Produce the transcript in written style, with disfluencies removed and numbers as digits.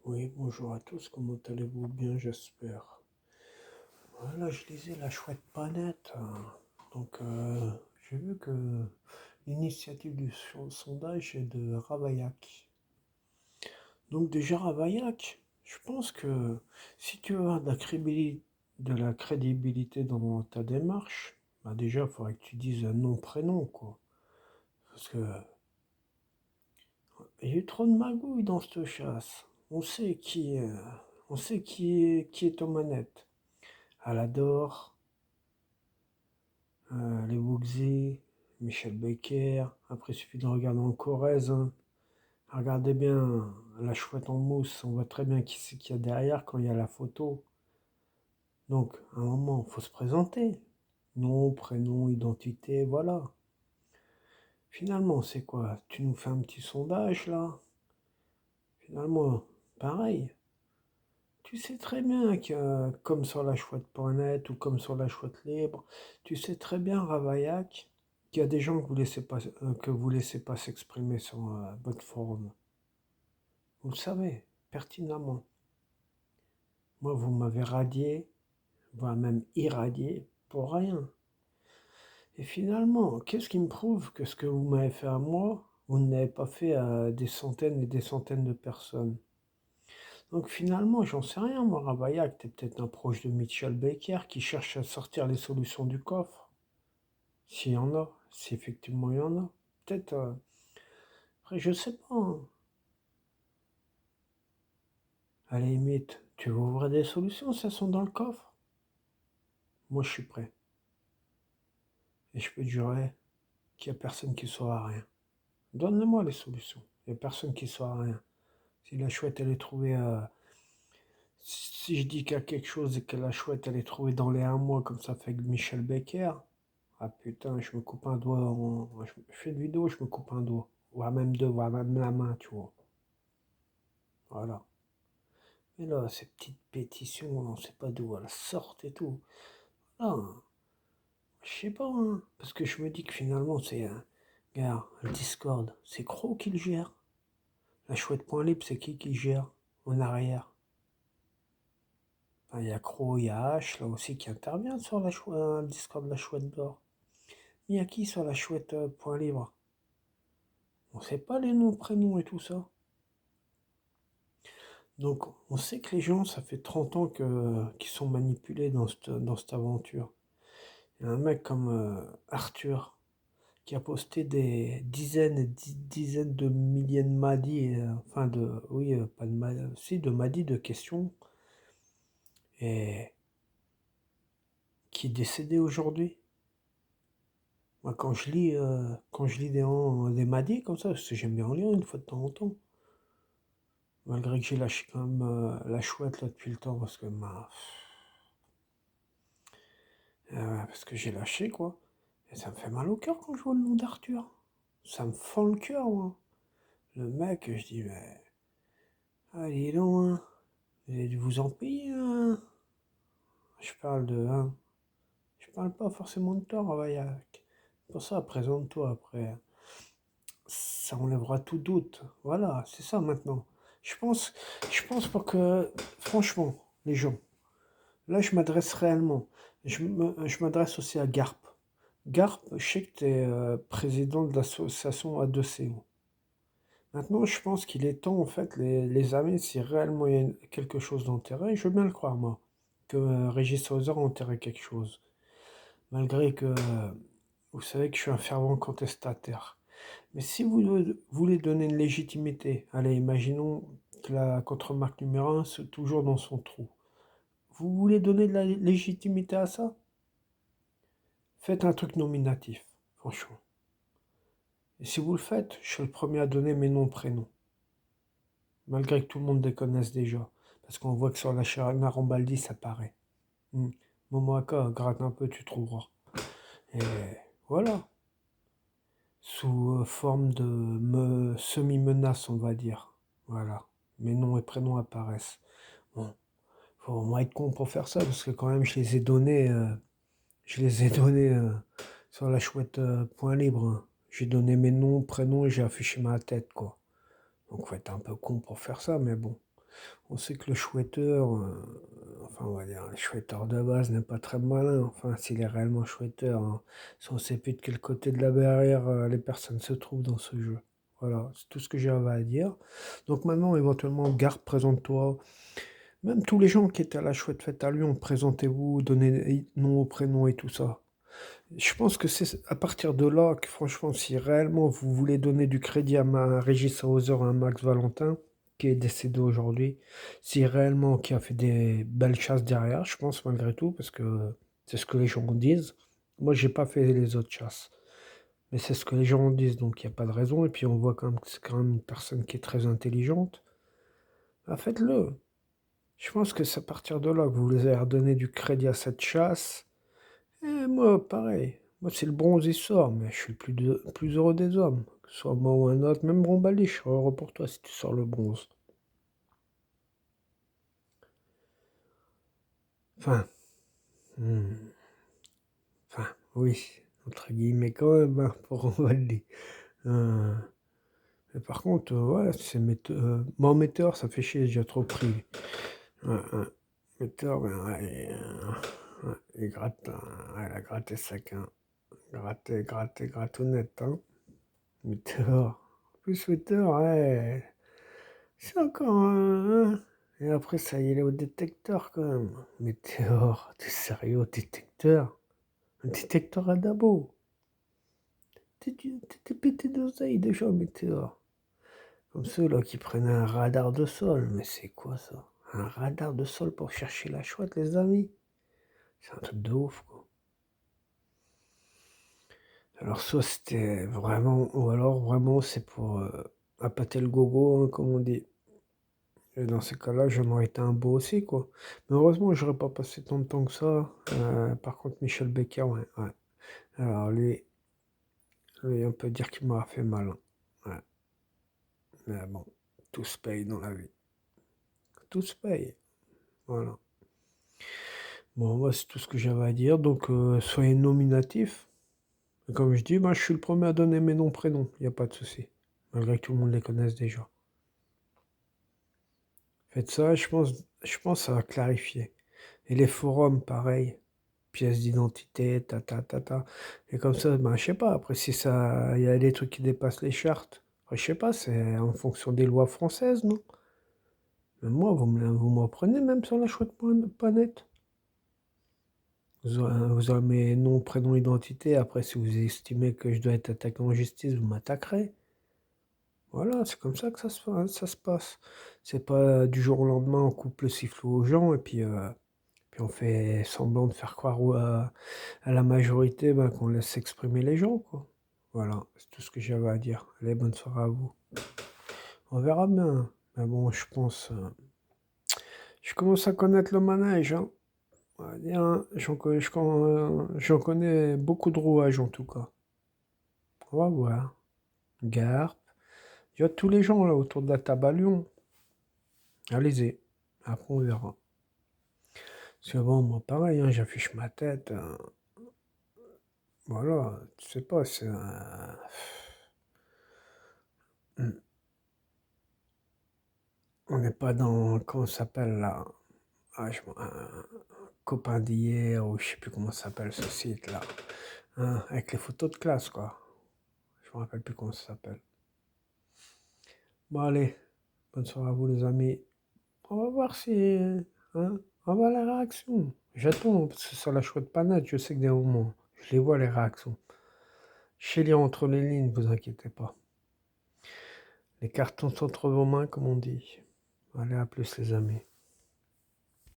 Oui, bonjour à tous, comment allez-vous bien, j'espère. Voilà, je lisais La Chouette pas nette, j'ai vu que l'initiative du sondage est de Ravaillac. Donc déjà Ravaillac, je pense que si tu veux avoir de la crédibilité dans ta démarche, bah déjà, il faudrait que tu dises un nom, prénom, quoi. Parce que il y a eu trop de magouilles dans cette chasse. On sait qui est aux manettes. Alador, les Wuxi, Michel Becker. Après, il suffit de regarder en Corrèze, hein. Regardez bien la chouette en mousse. On voit très bien qui c'est qu'il y a derrière quand il y a la photo. Donc, à un moment, il faut se présenter. Nom, prénom, identité, voilà. Finalement, c'est quoi? Tu nous fais un petit sondage là? Finalement, pareil. Tu sais très bien que, comme sur la chouette.net ou comme sur la chouette libre, tu sais très bien, Ravaillac, qu'il y a des gens que vous laissez pas s'exprimer sur votre forum. Vous le savez, pertinemment. Moi, vous m'avez radié, voire même irradié, pour rien. Et finalement, qu'est-ce qui me prouve que ce que vous m'avez fait à moi, vous ne l'avez pas fait à des centaines et des centaines de personnes? Donc finalement, j'en sais rien, moi, Ravaillac, t'es peut-être un proche de Mitchell Baker qui cherche à sortir les solutions du coffre. S'il y en a, si effectivement il y en a. Peut-être, après, je sais pas, hein. À la limite, tu veux ouvrir des solutions, si elles sont dans le coffre? Moi, je suis prêt. Et je peux te jurer qu'il n'y a personne qui saura rien. Donne-moi les solutions. Il n'y a personne qui saura rien. Si la chouette, elle est trouvée... si je dis qu'il y a quelque chose et que la chouette, elle est trouvée dans les un mois, comme ça fait avec Michel Becker, ah putain, je me coupe un doigt, je fais une vidéo, je me coupe un doigt. Voire même deux, voire même la main, tu vois. Voilà. Mais là, ces petites pétitions, on ne sait pas d'où elles sortent et tout. Là, je sais pas, hein. Parce que je me dis que finalement, regarde, le Discord, c'est Crow qui le gère. La chouette.lib, c'est qui gère en arrière? Enfin, il y a Crow, il y a H, là aussi, qui intervient sur le Discord de la chouette d'or. Il y a qui sur la chouette libre? On sait pas les noms, prénoms et tout ça. Donc, on sait que les gens, ça fait 30 ans qu'ils sont manipulés dans cette aventure. Il y a un mec comme Arthur qui a posté des dizaines et dizaines de milliers de madis, oui, pas de madis, si, de madis de questions, et qui est décédé aujourd'hui. Moi, quand je lis des madis comme ça, parce que j'aime bien en lire une fois de temps en temps, malgré que j'ai lâché quand même la chouette là depuis le temps, parce que j'ai lâché, quoi. Et ça me fait mal au cœur quand je vois le nom d'Arthur. Ça me fend le cœur, moi. Le mec, je dis, mais. Allez, donc, hein. Vous avez dû vous en payer, hein. Je parle de. Hein. Je parle pas forcément de toi, Ravaillac. Pour ça, présente-toi après. Ça enlèvera tout doute. Voilà, c'est ça maintenant. Je pense, je pense pour que. Franchement, les gens. Là, je m'adresse réellement. Je m'adresse aussi à Garp. Garp, je sais que tu es président de l'association A2CO. Maintenant, je pense qu'il est temps, en fait, les amis, si réellement il y a quelque chose d'enterré, je veux bien le croire, moi, que Régis Hauser a enterré quelque chose. Malgré que, vous savez que je suis un fervent contestataire. Mais si vous voulez donner une légitimité, allez, imaginons que la contre-marque numéro un c'est toujours dans son trou. Vous voulez donner de la légitimité à ça? Faites un truc nominatif, franchement. Et si vous le faites, je suis le premier à donner mes noms, prénoms. Malgré que tout le monde les connaisse déjà. Parce qu'on voit que sur la chaîne Rambaldi, ça paraît. Momoaka, gratte un peu, tu trouveras. Et voilà. Sous forme de semi-menace, on va dire. Voilà. Mes noms et prénoms apparaissent. Bon, faut vraiment être con pour faire ça, parce que quand même, je les ai donnés sur la chouette point libre, hein. J'ai donné mes noms, prénoms et j'ai affiché ma tête, quoi. Donc faut être un peu con pour faire ça, mais bon. On sait que le chouetteur, enfin on va dire le chouetteur de base n'est pas très malin, enfin s'il est réellement chouetteur, hein. Si on sait plus de quel côté de la barrière les personnes se trouvent dans ce jeu. Voilà, c'est tout ce que j'avais à dire. Donc maintenant, éventuellement, Garde, présente-toi. Même tous les gens qui étaient à la chouette fête à Lyon, présentez-vous, donnez nom, prénom et tout ça. Je pense que c'est à partir de là que franchement, si réellement vous voulez donner du crédit à Régis Hauser, à Max Valentin, qui est décédé aujourd'hui, si réellement qui a fait des belles chasses derrière, je pense malgré tout, parce que c'est ce que les gens disent. Moi, j'ai pas fait les autres chasses, mais c'est ce que les gens disent, donc il n'y a pas de raison. Et puis on voit quand même que c'est quand même une personne qui est très intelligente. Ah, faites-le. Je pense que c'est à partir de là que vous allez redonner du crédit à cette chasse. Et moi, pareil. Moi, c'est le bronze, il sort, mais je suis le plus heureux des hommes. Que ce soit moi ou un autre, même Brombali, je serais heureux pour toi si tu sors le bronze. Enfin, hmm, enfin, oui, entre guillemets quand même, hein, pour Brombali. Euh, mais par contre, ouais, c'est moi, Météor, ça fait chier, j'ai trop pris. Ouais, ouais. Météor, ouais, ouais, il gratte, ouais, il a gratté sac, hein. Gratté, gratounette, hein. Météor. Plus Météor, ouais. C'est encore un. Et après, ça y est, il est au détecteur quand même. Météor, t'es sérieux au détecteur? Un détecteur à Dabo. T'es pété d'oseille déjà, Météor. Comme ceux là qui prennent un radar de sol. Mais c'est quoi ça? Un radar de sol pour chercher la chouette, les amis? C'est un truc de ouf, quoi. Alors, soit c'était vraiment. Ou alors vraiment, c'est pour appâter le gogo, hein, comme on dit. Et dans ces cas-là, j'aimerais été un beau aussi, quoi. Mais heureusement, j'aurais pas passé tant de temps que ça. Par contre, Michel Becker, ouais, ouais. Alors, lui, on peut dire qu'il m'a fait mal, hein. Ouais. Mais bon, tout se paye dans la vie. Tout se paye. Voilà. Bon, moi, c'est tout ce que j'avais à dire. Donc, soyez nominatifs. Et comme je dis, bah, je suis le premier à donner mes noms, prénoms. Il n'y a pas de souci. Malgré que tout le monde les connaisse déjà. Faites ça, je pense que ça va clarifier. Et les forums, pareil. Pièce d'identité, ta. Et comme ça, ben, je sais pas, après si ça, il y a des trucs qui dépassent les chartes. Après, je sais pas, c'est en fonction des lois françaises, non? Mais moi, vous me reprenez même sur la chouette planète. Vous aurez mes noms, prénoms, identité. Après, si vous estimez que je dois être attaqué en justice, vous m'attaquerez. Voilà, c'est comme ça que ça se passe. C'est pas du jour au lendemain, on coupe le sifflet aux gens et puis on fait semblant de faire croire à la majorité ben, qu'on laisse s'exprimer les gens, quoi. Voilà, c'est tout ce que j'avais à dire. Allez, bonne soirée à vous. On verra bien. Mais bon, je pense. Je commence à connaître le manège, hein. On va dire, hein, j'en connais beaucoup de rouages en tout cas. On va voir. Garp. Il y a tous les gens là autour de la table à Lyon. Allez-y. Après, on verra. Parce que bon, moi, pareil, hein, j'affiche ma tête, hein. Voilà, tu sais pas, c'est un. On n'est pas dans. Comment ça s'appelle là? Ah, un copain d'hier, ou je sais plus comment ça s'appelle ce site là. Hein, avec les photos de classe, quoi. Je me rappelle plus comment ça s'appelle. Bon, allez, bonne soirée à vous, les amis. On va voir si. Hein, on va voir la réaction. J'attends, parce que sur la chouette panette, je sais que des moments, je les vois les réactions. Je sais lire entre les lignes, vous inquiétez pas. Les cartons sont entre vos mains, comme on dit. Allez, à plus, les amis.